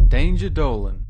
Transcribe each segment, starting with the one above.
Danger Dolan.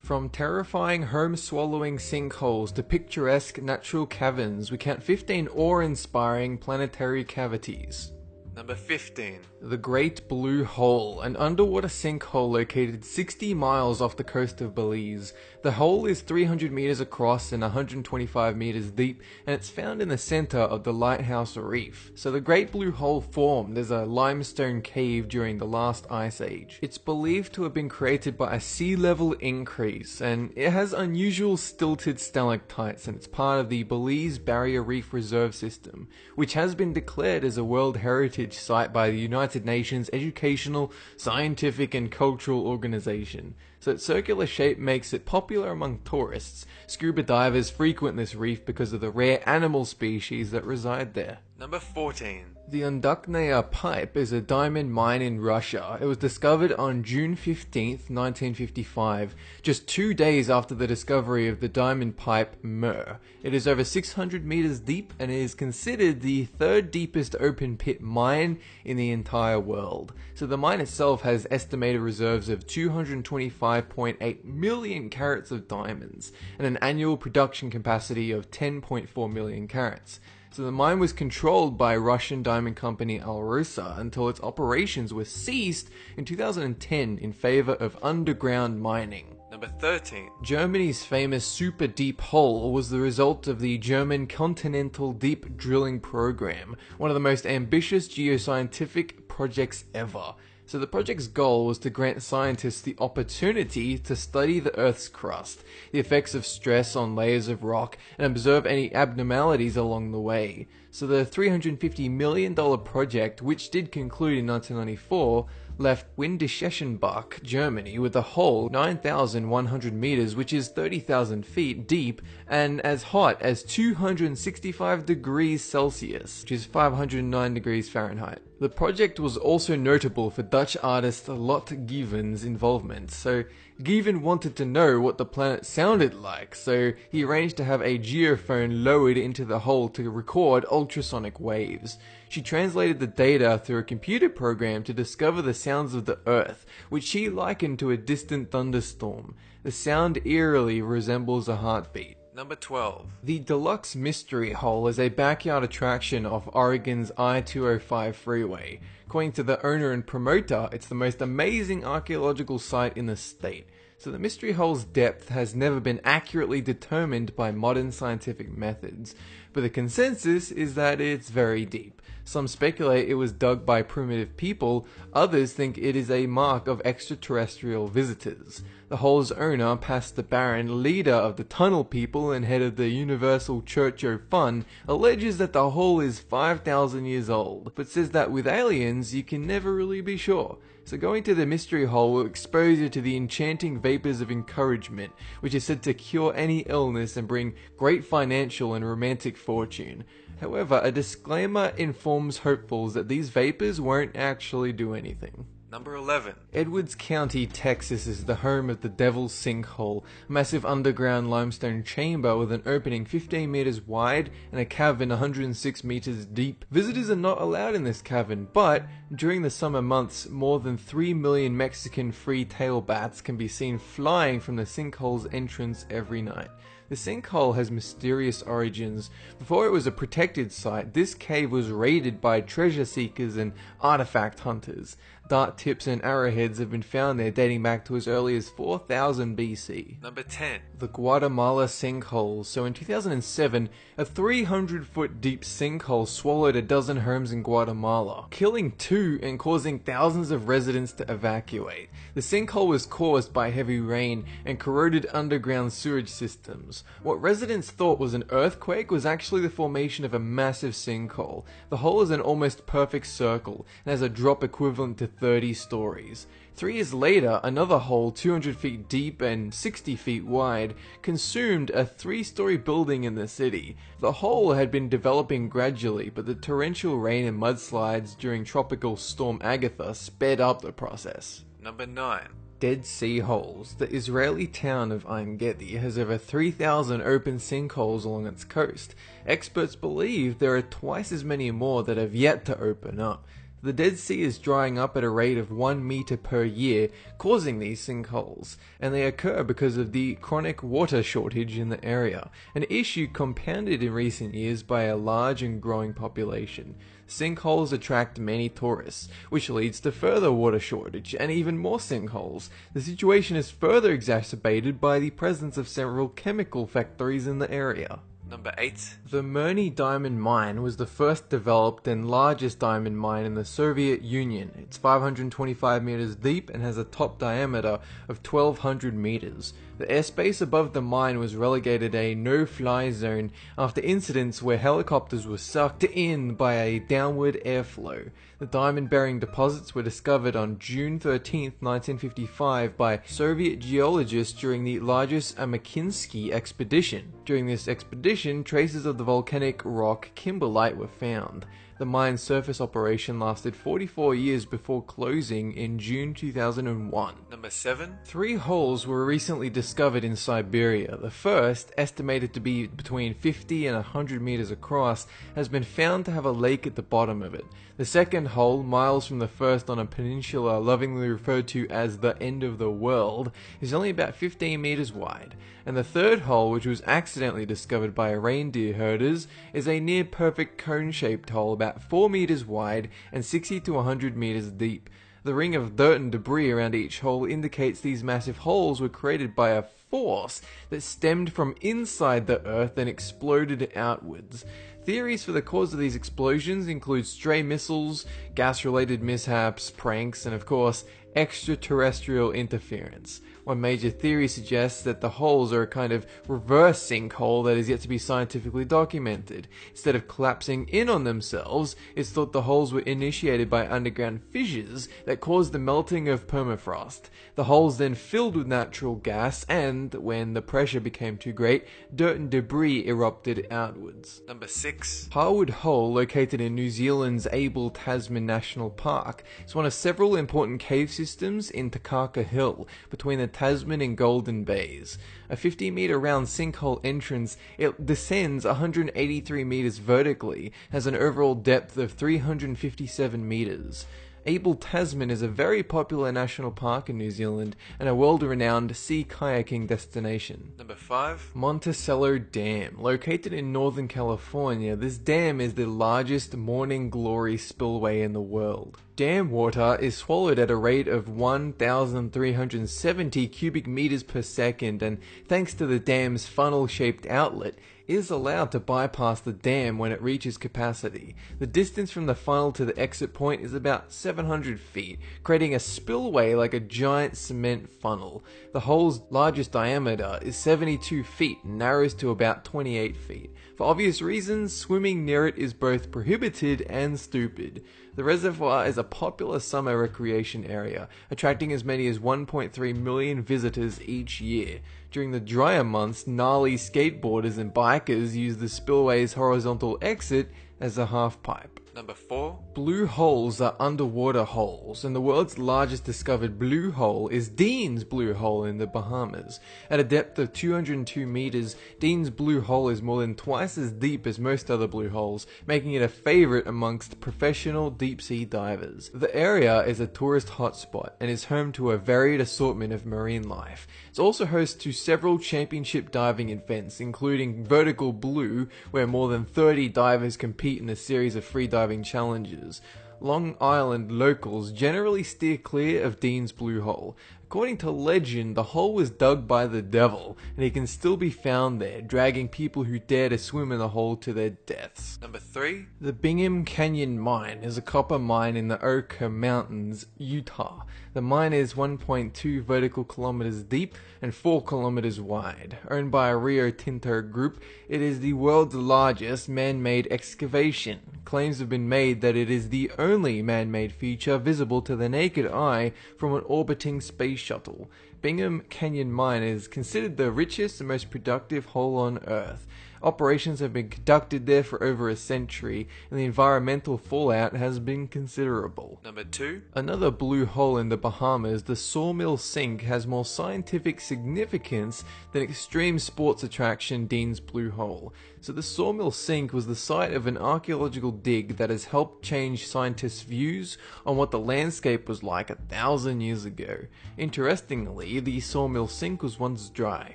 From terrifying home-swallowing sinkholes to picturesque natural caverns, we count 15 awe-inspiring planetary cavities. Number 15. The Great Blue Hole, an underwater sinkhole located 60 miles off the coast of Belize. The hole is 300 meters across and 125 meters deep, and it's found in the center of the Lighthouse Reef. So the Great Blue Hole formed as a limestone cave during the last ice age. It's believed to have been created by a sea level increase, and it has unusual stilted stalactites, and it's part of the Belize Barrier Reef Reserve System, which has been declared as a World Heritage Site by the United Nations Educational, Scientific and Cultural Organization. So its circular shape makes it popular among tourists. Scuba divers frequent this reef because of the rare animal species that reside there. Number 14. The Unduknaya Pipe is a diamond mine in Russia. It was discovered on June 15th, 1955, just 2 days after the discovery of the diamond pipe Mir. It is over 600 meters deep and is considered the third deepest open pit mine in the entire world. So the mine itself has estimated reserves of 225.8 million carats of diamonds and an annual production capacity of 10.4 million carats. So the mine was controlled by Russian diamond company Alrosa until its operations were ceased in 2010 in favor of underground mining. Number 13. Germany's famous super deep hole was the result of the German Continental Deep Drilling Program, one of the most ambitious geoscientific projects ever. So the project's goal was to grant scientists the opportunity to study the Earth's crust, the effects of stress on layers of rock, and observe any abnormalities along the way. So the $350 million project, which did conclude in 1994, left Windischenbach, Germany, with a hole 9,100 meters, which is 30,000 feet deep, and as hot as 265 degrees Celsius, which is 509 degrees Fahrenheit. The project was also notable for Dutch artist Lot Given's involvement. So Given wanted to know what the planet sounded like, so he arranged to have a geophone lowered into the hole to record ultrasonic waves. She translated the data through a computer program to discover the sounds of the Earth, which she likened to a distant thunderstorm. The sound eerily resembles a heartbeat. Number 12. The Deluxe Mystery Hole is a backyard attraction off Oregon's I-205 freeway. According to the owner and promoter, it's the most amazing archaeological site in the state. So the Mystery Hole's depth has never been accurately determined by modern scientific methods, but the consensus is that it's very deep. Some speculate it was dug by primitive people, others think it is a mark of extraterrestrial visitors. The hole's owner, Pastor Barron, leader of the Tunnel People and head of the Universal Church o' Fun, alleges that the hole is 5,000 years old, but says that with aliens you can never really be sure. So going to the mystery hole will expose you to the enchanting vapors of encouragement, which is said to cure any illness and bring great financial and romantic fortune. However, a disclaimer informs hopefuls that these vapors won't actually do anything. Number 11. Edwards County, Texas is the home of the Devil's Sinkhole, a massive underground limestone chamber with an opening 15 meters wide and a cavern 106 meters deep. Visitors are not allowed in this cavern, but during the summer months, more than 3 million Mexican free-tail bats can be seen flying from the sinkhole's entrance every night. The sinkhole has mysterious origins. Before it was a protected site, this cave was raided by treasure seekers and artifact hunters. Dart tips and arrowheads have been found there dating back to as early as 4000 BC. Number 10. The Guatemala sinkhole. So in 2007, a 300-foot deep sinkhole swallowed a dozen homes in Guatemala, killing 2 and causing thousands of residents to evacuate. The sinkhole was caused by heavy rain and corroded underground sewage systems. What residents thought was an earthquake was actually the formation of a massive sinkhole. The hole is an almost perfect circle and has a drop equivalent to 30 stories. 3 years later, another hole 200 feet deep and 60 feet wide consumed a 3-story building in the city. The hole had been developing gradually, but the torrential rain and mudslides during Tropical Storm Agatha sped up the process. Number 9. Dead Sea Holes. The Israeli town of Ein Gedi has over 3,000 open sinkholes along its coast. Experts believe there are twice as many more that have yet to open up. The Dead Sea is drying up at a rate of 1 meter per year, causing these sinkholes, and they occur because of the chronic water shortage in the area, an issue compounded in recent years by a large and growing population. Sinkholes attract many tourists, which leads to further water shortage and even more sinkholes. The situation is further exacerbated by the presence of several chemical factories in the area. Number 8. The Mirny diamond mine was the first developed and largest diamond mine in the Soviet Union. It's 525 meters deep and has a top diameter of 1200 meters. The airspace above the mine was relegated a no-fly zone after incidents where helicopters were sucked in by a downward airflow. The diamond-bearing deposits were discovered on June 13, 1955 by Soviet geologists during the largest Amakinsky expedition. During this expedition, traces of the volcanic rock kimberlite were found. The mine's surface operation lasted 44 years before closing in June 2001. Number 7. 3 holes were recently discovered in Siberia. The first, estimated to be between 50 and 100 meters across, has been found to have a lake at the bottom of it. The second hole, miles from the first on a peninsula lovingly referred to as the end of the world, is only about 15 meters wide. And the third hole, which was accidentally discovered by reindeer herders, is a near-perfect cone-shaped hole about 4 meters wide and 60 to 100 meters deep. The ring of dirt and debris around each hole indicates these massive holes were created by a force that stemmed from inside the Earth and exploded outwards. Theories for the cause of these explosions include stray missiles, gas-related mishaps, pranks, and of course, extraterrestrial interference. One major theory suggests that the holes are a kind of reverse sinkhole that is yet to be scientifically documented. Instead of collapsing in on themselves, it's thought the holes were initiated by underground fissures that caused the melting of permafrost. The holes then filled with natural gas and, when the pressure became too great, dirt and debris erupted outwards. Number 6. Harwood Hole, located in New Zealand's Abel Tasman National Park, is one of several important cave systems in Takaka Hill, between the Tasman and Golden Bays. A 50-meter round sinkhole entrance, it descends 183 meters vertically, has an overall depth of 357 meters. Abel Tasman is a very popular national park in New Zealand and a world-renowned sea kayaking destination. Number 5. Monticello Dam. Located in Northern California, this dam is the largest morning glory spillway in the world. Dam water is swallowed at a rate of 1,370 cubic meters per second, and thanks to the dam's funnel-shaped outlet, is allowed to bypass the dam when it reaches capacity. The distance from the funnel to the exit point is about 700 feet, creating a spillway like a giant cement funnel. The hole's largest diameter is 72 feet and narrows to about 28 feet. For obvious reasons, swimming near it is both prohibited and stupid. The reservoir is a popular summer recreation area, attracting as many as 1.3 million visitors each year. During the drier months, gnarly skateboarders and bikers use the spillway's horizontal exit as a half-pipe. Number 4. Blue holes are underwater holes, and the world's largest discovered blue hole is Dean's Blue Hole in the Bahamas. At a depth of 202 meters, Dean's Blue Hole is more than twice as deep as most other blue holes, making it a favorite amongst professional deep-sea divers. The area is a tourist hotspot and is home to a varied assortment of marine life. It's also host to several championship diving events, including Vertical Blue, where more than 30 divers compete in a series of free diving challenges. Long Island locals generally steer clear of Dean's Blue Hole. According to legend, the hole was dug by the devil, and he can still be found there, dragging people who dare to swim in the hole to their deaths. Number 3. The Bingham Canyon Mine is a copper mine in the Oka Mountains, Utah. The mine is 1.2 vertical kilometers deep and 4 kilometers wide. Owned by a Rio Tinto group, it is the world's largest man-made excavation. Claims have been made that it is the only man-made feature visible to the naked eye from an orbiting space shuttle. Bingham Canyon Mine is considered the richest and most productive hole on Earth. Operations have been conducted there for over a century, and the environmental fallout has been considerable. Number 2. Another blue hole in the Bahamas, the Sawmill Sink, has more scientific significance than extreme sports attraction Dean's Blue Hole. So the Sawmill Sink was the site of an archaeological dig that has helped change scientists' views on what the landscape was like 1,000 years ago. Interestingly, the Sawmill Sink was once dry,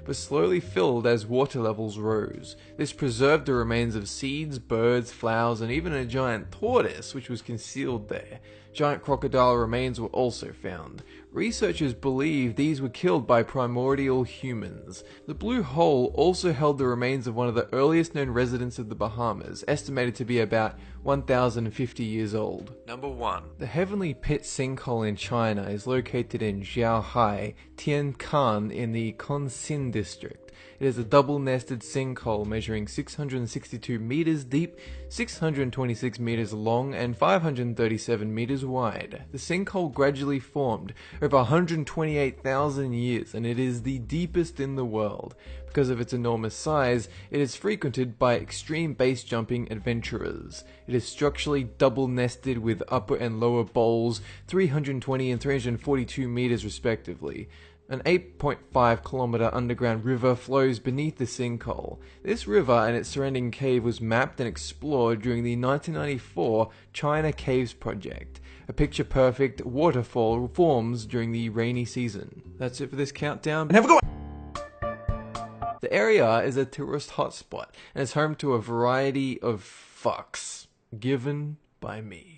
but slowly filled as water levels rose. This preserved the remains of seeds, birds, flowers, and even a giant tortoise which was concealed there. Giant crocodile remains were also found. Researchers believe these were killed by primordial humans. The Blue Hole also held the remains of one of the earliest known residents of the Bahamas, estimated to be about 1,050 years old. Number 1. The Heavenly Pit sinkhole in China is located in Zhaohai, Tianchan in the Konsin district. It is a double-nested sinkhole measuring 662 meters deep, 626 meters long, and 537 meters wide. The sinkhole gradually formed over 128,000 years, and it is the deepest in the world. Because of its enormous size, it is frequented by extreme base jumping adventurers. It is structurally double-nested with upper and lower bowls, 320 and 342 meters respectively. An 8.5 kilometer underground river flows beneath the sinkhole. This river and its surrounding cave was mapped and explored during the 1994 China Caves project. A picture-perfect waterfall forms during the rainy season. That's it for this countdown. And have a good one! The area is a tourist hotspot and is home to a variety of fucks given by me.